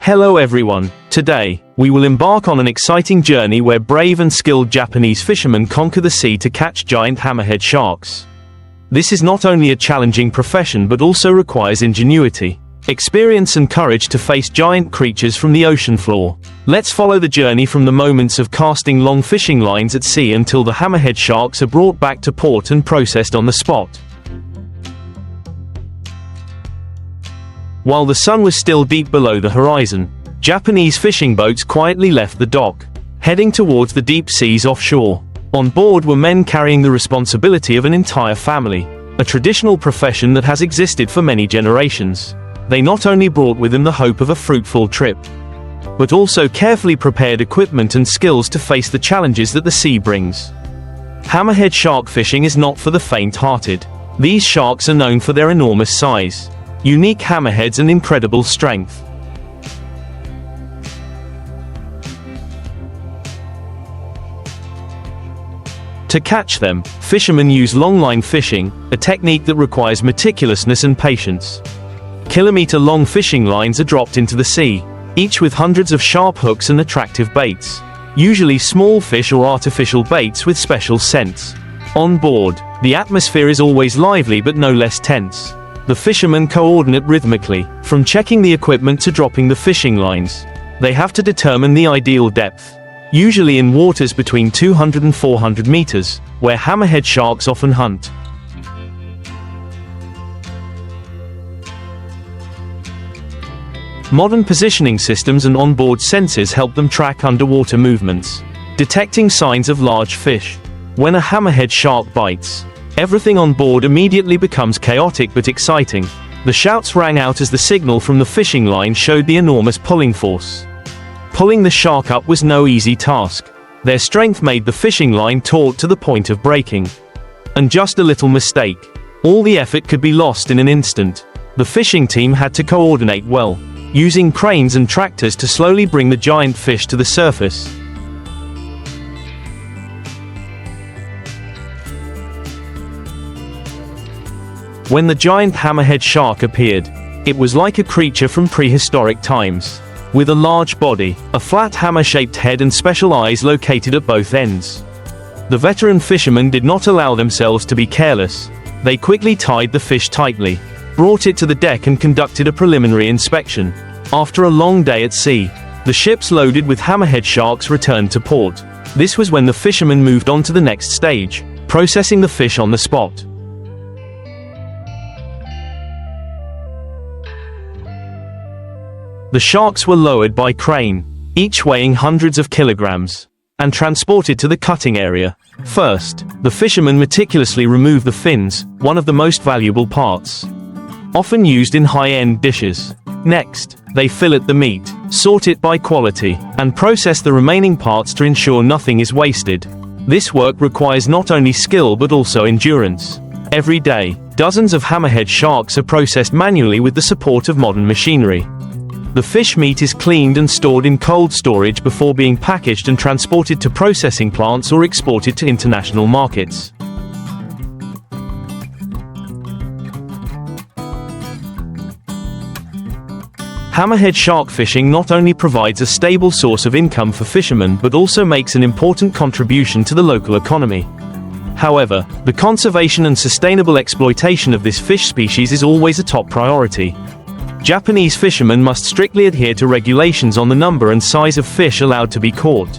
Hello everyone, today, we will embark on an exciting journey where brave and skilled Japanese fishermen conquer the sea to catch giant hammerhead sharks. This is not only a challenging profession but also requires ingenuity, experience and courage to face giant creatures from the ocean floor. Let's follow the journey from the moments of casting long fishing lines at sea until the hammerhead sharks are brought back to port and processed on the spot. While the sun was still deep below the horizon, Japanese fishing boats quietly left the dock, heading towards the deep seas offshore. On board were men carrying the responsibility of an entire family, a traditional profession that has existed for many generations. They not only brought with them the hope of a fruitful trip, but also carefully prepared equipment and skills to face the challenges that the sea brings. Hammerhead shark fishing is not for the faint-hearted. These sharks are known for their enormous size, unique hammerheads and incredible strength. To catch them, fishermen use longline fishing, a technique that requires meticulousness and patience. Kilometer-long fishing lines are dropped into the sea, each with hundreds of sharp hooks and attractive baits, usually small fish or artificial baits with special scents. On board, the atmosphere is always lively but no less tense. The fishermen coordinate rhythmically, from checking the equipment to dropping the fishing lines. They have to determine the ideal depth, usually in waters between 200 and 400 meters, where hammerhead sharks often hunt. Modern positioning systems and onboard sensors help them track underwater movements, detecting signs of large fish. When a hammerhead shark bites, everything on board immediately becomes chaotic but exciting. The shouts rang out as the signal from the fishing line showed the enormous pulling force. Pulling the shark up was no easy task. Their strength made the fishing line taut to the point of breaking. And just a little mistake, all the effort could be lost in an instant. The fishing team had to coordinate well, using cranes and tractors to slowly bring the giant fish to the surface. When the giant hammerhead shark appeared, it was like a creature from prehistoric times. With a large body, a flat hammer-shaped head and special eyes located at both ends. The veteran fishermen did not allow themselves to be careless. They quickly tied the fish tightly, brought it to the deck and conducted a preliminary inspection. After a long day at sea, the ships loaded with hammerhead sharks returned to port. This was when the fishermen moved on to the next stage, processing the fish on the spot. The sharks were lowered by crane, each weighing hundreds of kilograms, and transported to the cutting area. First, the fishermen meticulously remove the fins, one of the most valuable parts, often used in high-end dishes. Next, they fillet the meat, sort it by quality, and process the remaining parts to ensure nothing is wasted. This work requires not only skill but also endurance. Every day, dozens of hammerhead sharks are processed manually with the support of modern machinery. The fish meat is cleaned and stored in cold storage before being packaged and transported to processing plants or exported to international markets. Hammerhead shark fishing not only provides a stable source of income for fishermen but also makes an important contribution to the local economy. However, the conservation and sustainable exploitation of this fish species is always a top priority. Japanese fishermen must strictly adhere to regulations on the number and size of fish allowed to be caught.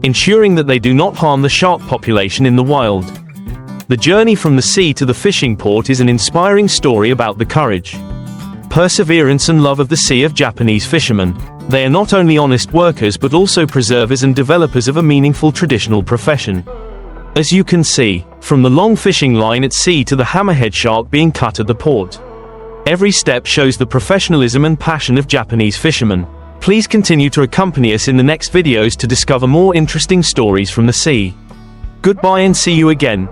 Ensuring that they do not harm the shark population in the wild. The journey from the sea to the fishing port is an inspiring story about the courage, perseverance and love of the sea of Japanese fishermen. They are not only honest workers but also preservers and developers of a meaningful traditional profession. As you can see, from the long fishing line at sea to the hammerhead shark being cut at the port, every step shows the professionalism and passion of Japanese fishermen. Please continue to accompany us in the next videos to discover more interesting stories from the sea. Goodbye and see you again.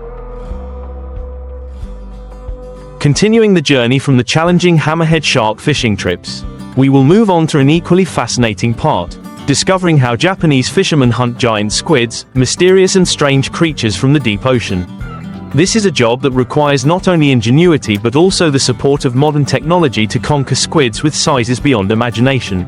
Continuing the journey from the challenging hammerhead shark fishing trips, we will move on to an equally fascinating part, discovering how Japanese fishermen hunt giant squids, mysterious and strange creatures from the deep ocean. This is a job that requires not only ingenuity but also the support of modern technology to conquer squids with sizes beyond imagination.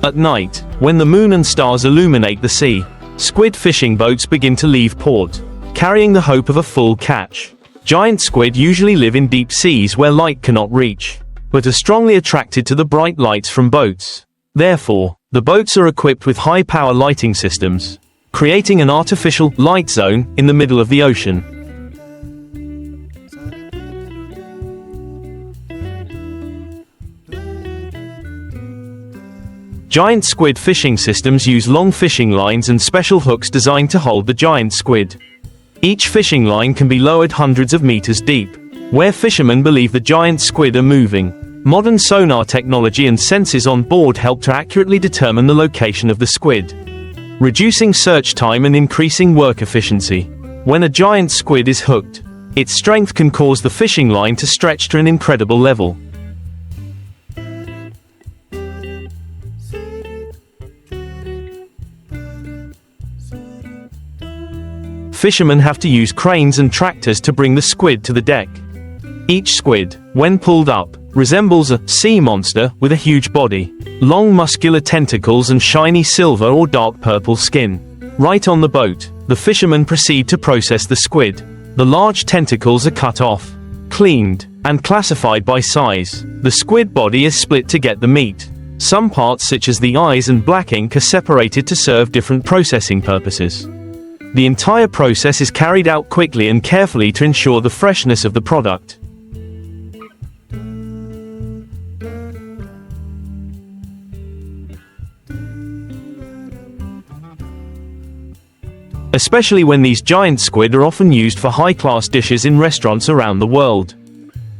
At night, when the moon and stars illuminate the sea, squid fishing boats begin to leave port, carrying the hope of a full catch. Giant squid usually live in deep seas where light cannot reach, but are strongly attracted to the bright lights from boats. Therefore, the boats are equipped with high-power lighting systems, creating an artificial light zone in the middle of the ocean. Giant squid fishing systems use long fishing lines and special hooks designed to hold the giant squid. Each fishing line can be lowered hundreds of meters deep, where fishermen believe the giant squid are moving. Modern sonar technology and sensors on board help to accurately determine the location of the squid, reducing search time and increasing work efficiency. When a giant squid is hooked, its strength can cause the fishing line to stretch to an incredible level. Fishermen have to use cranes and tractors to bring the squid to the deck. Each squid, when pulled up, resembles a sea monster with a huge body, long muscular tentacles and shiny silver or dark purple skin. Right on the boat, the fishermen proceed to process the squid. The large tentacles are cut off, cleaned, and classified by size. The squid body is split to get the meat. Some parts such as the eyes and black ink are separated to serve different processing purposes. The entire process is carried out quickly and carefully to ensure the freshness of the product. Especially when these giant squid are often used for high-class dishes in restaurants around the world.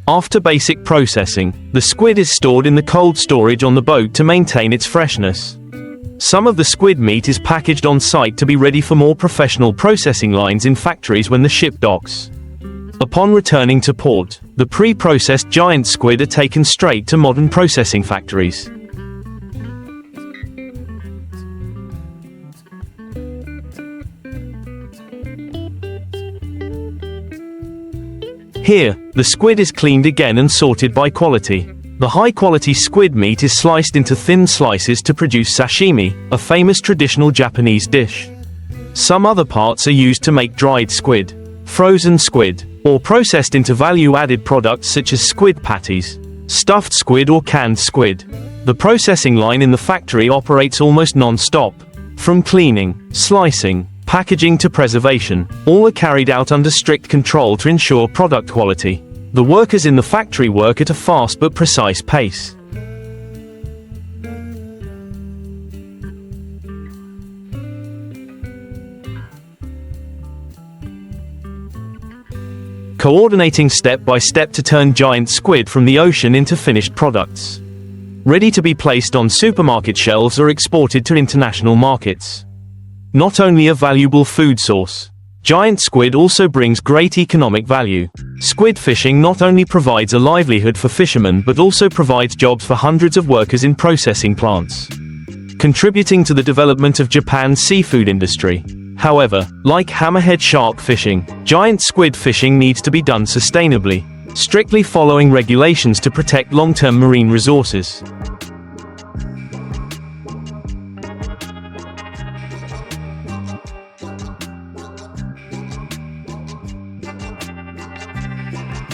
After basic processing, the squid is stored in the cold storage on the boat to maintain its freshness. Some of the squid meat is packaged on site to be ready for more professional processing lines in factories when the ship docks. Upon returning to port, the pre-processed giant squid are taken straight to modern processing factories. Here, the squid is cleaned again and sorted by quality. The high-quality squid meat is sliced into thin slices to produce sashimi, a famous traditional Japanese dish. Some other parts are used to make dried squid, frozen squid, or processed into value-added products such as squid patties, stuffed squid or canned squid. The processing line in the factory operates almost non-stop. From cleaning, slicing, packaging to preservation, all are carried out under strict control to ensure product quality. The workers in the factory work at a fast but precise pace. Coordinating step by step to turn giant squid from the ocean into finished products, ready to be placed on supermarket shelves or exported to international markets. Not only a valuable food source, giant squid also brings great economic value. Squid fishing not only provides a livelihood for fishermen but also provides jobs for hundreds of workers in processing plants, contributing to the development of Japan's seafood industry. However, like hammerhead shark fishing, giant squid fishing needs to be done sustainably, strictly following regulations to protect long-term marine resources.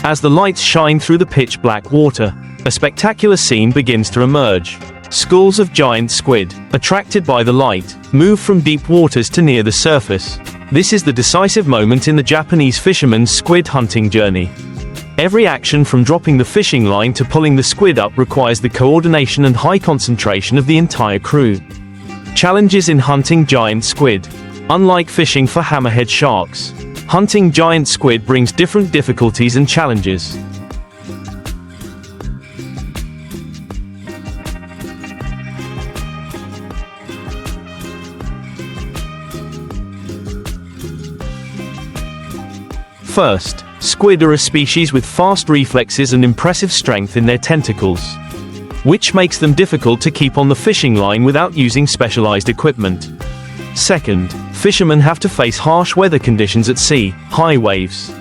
As the lights shine through the pitch-black water, a spectacular scene begins to emerge. Schools of giant squid, attracted by the light, move from deep waters to near the surface. This is the decisive moment in the Japanese fisherman's squid hunting journey. Every action from dropping the fishing line to pulling the squid up requires the coordination and high concentration of the entire crew. Challenges in hunting giant squid. Unlike fishing for hammerhead sharks, hunting giant squid brings different difficulties and challenges. First, squid are a species with fast reflexes and impressive strength in their tentacles, which makes them difficult to keep on the fishing line without using specialized equipment. Second, fishermen have to face harsh weather conditions at sea, high waves,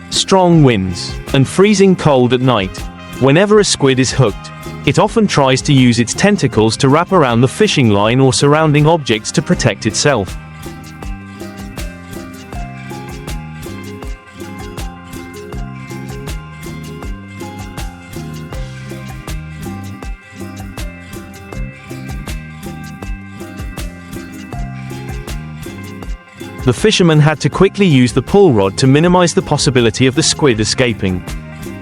strong winds, and freezing cold at night. Whenever a squid is hooked, it often tries to use its tentacles to wrap around the fishing line or surrounding objects to protect itself. The fisherman had to quickly use the pull rod to minimize the possibility of the squid escaping.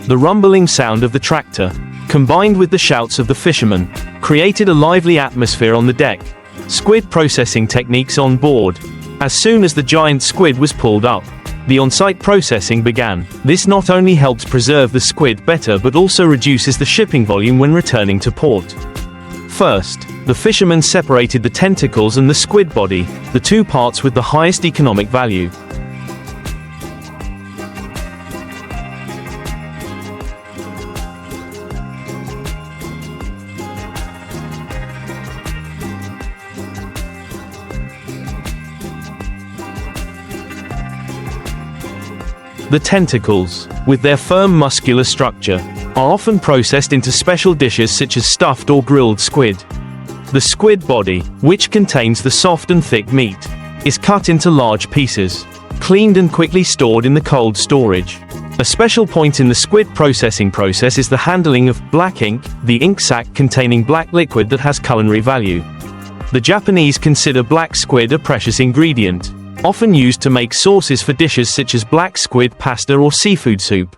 The rumbling sound of the tractor, combined with the shouts of the fishermen, created a lively atmosphere on the deck. Squid processing techniques on board. As soon as the giant squid was pulled up, the on-site processing began. This not only helps preserve the squid better but also reduces the shipping volume when returning to port. First, the fishermen separated the tentacles and the squid body, the two parts with the highest economic value. The tentacles, with their firm muscular structure, are often processed into special dishes such as stuffed or grilled squid. The squid body, which contains the soft and thick meat, is cut into large pieces, cleaned and quickly stored in the cold storage. A special point in the squid processing process is the handling of black ink, the ink sac containing black liquid that has culinary value. The Japanese consider black squid a precious ingredient, often used to make sauces for dishes such as black squid pasta or seafood soup.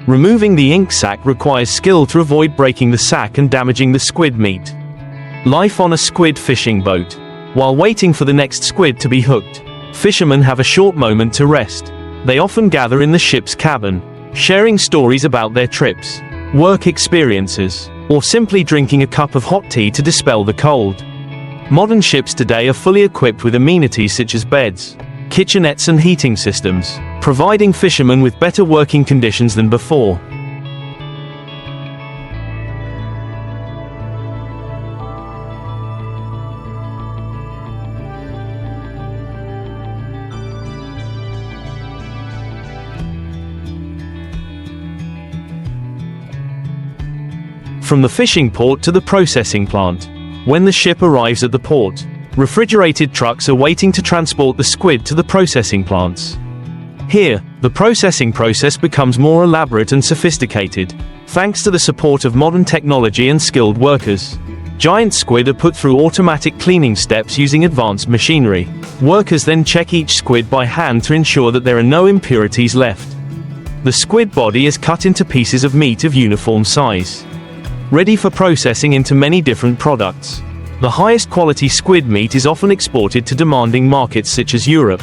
Removing the ink sac requires skill to avoid breaking the sac and damaging the squid meat. Life on a squid fishing boat. While waiting for the next squid to be hooked, fishermen have a short moment to rest. They often gather in the ship's cabin, sharing stories about their trips, work experiences, or simply drinking a cup of hot tea to dispel the cold. Modern ships today are fully equipped with amenities such as beds, kitchenettes and heating systems, providing fishermen with better working conditions than before. From the fishing port to the processing plant. When the ship arrives at the port, refrigerated trucks are waiting to transport the squid to the processing plants. Here, the processing process becomes more elaborate and sophisticated, thanks to the support of modern technology and skilled workers. Giant squid are put through automatic cleaning steps using advanced machinery. Workers then check each squid by hand to ensure that there are no impurities left. The squid body is cut into pieces of meat of uniform size, ready for processing into many different products. The highest quality squid meat is often exported to demanding markets such as Europe.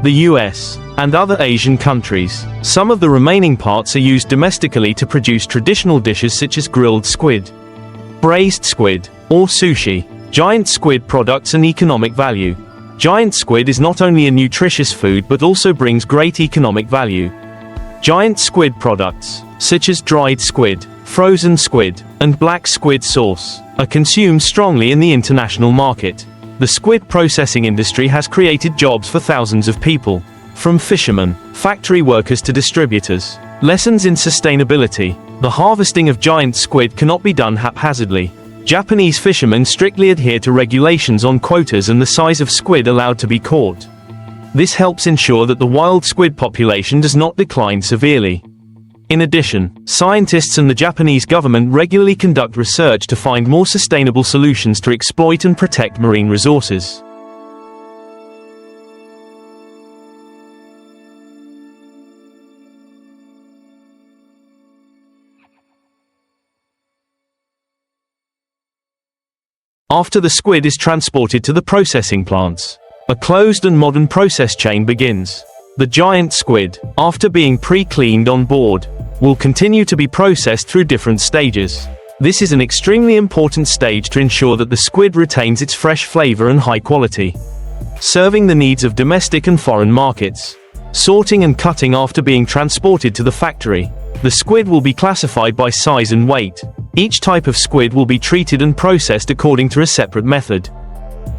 The US, and other Asian countries. Some of the remaining parts are used domestically to produce traditional dishes such as grilled squid, braised squid, or sushi. Giant squid products and economic value. Giant squid is not only a nutritious food but also brings great economic value. Giant squid products, such as dried squid, frozen squid, and black squid sauce, are consumed strongly in the international market. The squid processing industry has created jobs for thousands of people, from fishermen, factory workers to distributors. Lessons in sustainability. The harvesting of giant squid cannot be done haphazardly. Japanese fishermen strictly adhere to regulations on quotas and the size of squid allowed to be caught. This helps ensure that the wild squid population does not decline severely. In addition, scientists and the Japanese government regularly conduct research to find more sustainable solutions to exploit and protect marine resources. After the squid is transported to the processing plants, a closed and modern process chain begins. The giant squid, after being pre-cleaned on board, will continue to be processed through different stages. This is an extremely important stage to ensure that the squid retains its fresh flavor and high quality, serving the needs of domestic and foreign markets. Sorting and cutting. After being transported to the factory, the squid will be classified by size and weight. Each type of squid will be treated and processed according to a separate method.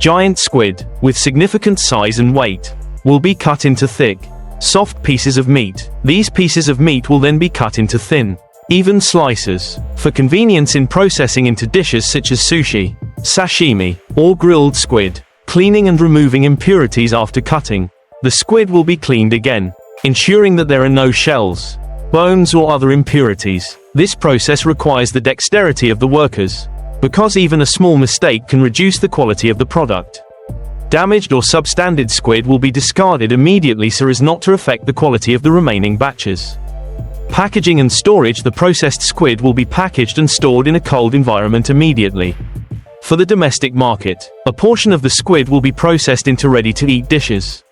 Giant squid, with significant size and weight, will be cut into thick, soft pieces of meat. These pieces of meat will then be cut into thin, even slices, for convenience in processing into dishes such as sushi, sashimi, or grilled squid. Cleaning and removing impurities. After cutting, the squid will be cleaned again, ensuring that there are no shells, bones or other impurities. This process requires the dexterity of the workers, because even a small mistake can reduce the quality of the product. Damaged or substandard squid will be discarded immediately so as not to affect the quality of the remaining batches. Packaging and storage. The processed squid will be packaged and stored in a cold environment immediately. For the domestic market, a portion of the squid will be processed into ready-to-eat dishes,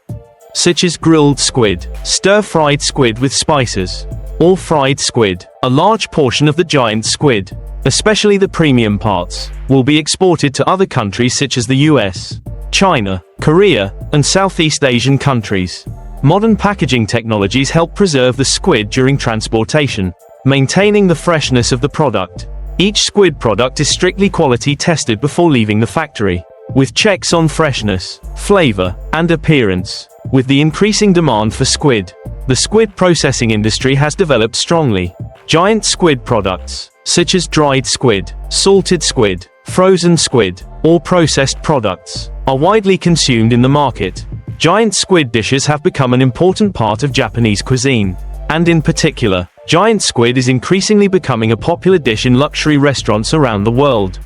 such as grilled squid, stir-fried squid with spices, or fried squid. A large portion of the giant squid, especially the premium parts, will be exported to other countries such as the US, China, Korea, and Southeast Asian countries. Modern packaging technologies help preserve the squid during transportation, maintaining the freshness of the product. Each squid product is strictly quality tested before leaving the factory, with checks on freshness, flavor, and appearance. With the increasing demand for squid, the squid processing industry has developed strongly. Giant squid products, such as dried squid, salted squid, frozen squid, or processed products, are widely consumed in the market. Giant squid dishes have become an important part of Japanese cuisine, and in particular, giant squid is increasingly becoming a popular dish in luxury restaurants around the world.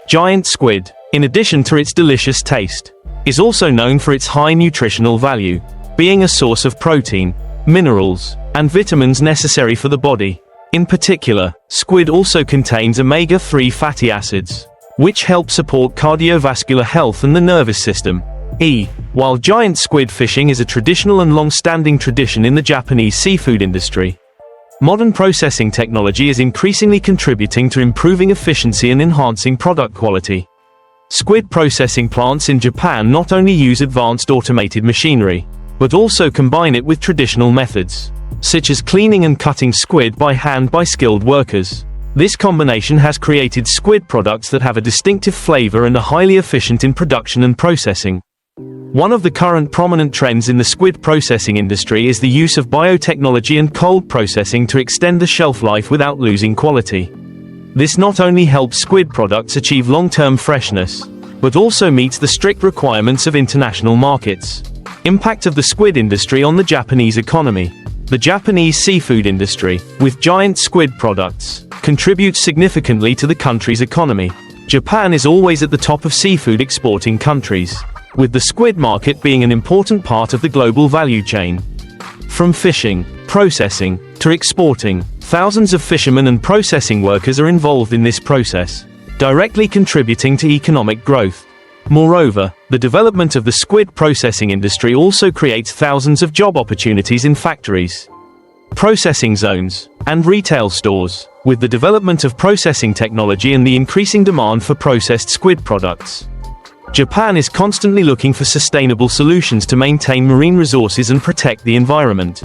Giant squid, in addition to its delicious taste, is also known for its high nutritional value, being a source of protein, minerals, and vitamins necessary for the body. In particular, squid also contains omega-3 fatty acids, which help support cardiovascular health and the nervous system. While giant squid fishing is a traditional and long-standing tradition in the Japanese seafood industry, modern processing technology is increasingly contributing to improving efficiency and enhancing product quality. Squid processing plants in Japan not only use advanced automated machinery, but also combine it with traditional methods, such as cleaning and cutting squid by hand by skilled workers. This combination has created squid products that have a distinctive flavor and are highly efficient in production and processing. One of the current prominent trends in the squid processing industry is the use of biotechnology and cold processing to extend the shelf life without losing quality. This not only helps squid products achieve long-term freshness, but also meets the strict requirements of international markets. Impact of the squid industry on the Japanese economy. The Japanese seafood industry, with giant squid products, contributes significantly to the country's economy. Japan is always at the top of seafood exporting countries, with the squid market being an important part of the global value chain. From fishing, processing, to exporting, thousands of fishermen and processing workers are involved in this process, directly contributing to economic growth. Moreover, the development of the squid processing industry also creates thousands of job opportunities in factories, processing zones, and retail stores. With the development of processing technology and the increasing demand for processed squid products, Japan is constantly looking for sustainable solutions to maintain marine resources and protect the environment.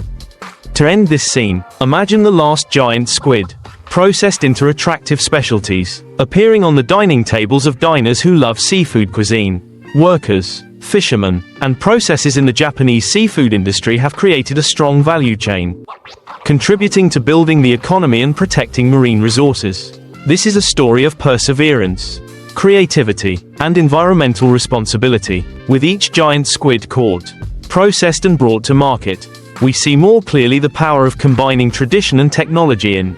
To end this scene, imagine the last giant squid, processed into attractive specialties, appearing on the dining tables of diners who love seafood cuisine. Workers, fishermen, and processes in the Japanese seafood industry have created a strong value chain, contributing to building the economy and protecting marine resources. This is a story of perseverance, creativity, and environmental responsibility. With each giant squid caught, processed and brought to market, we see more clearly the power of combining tradition and technology in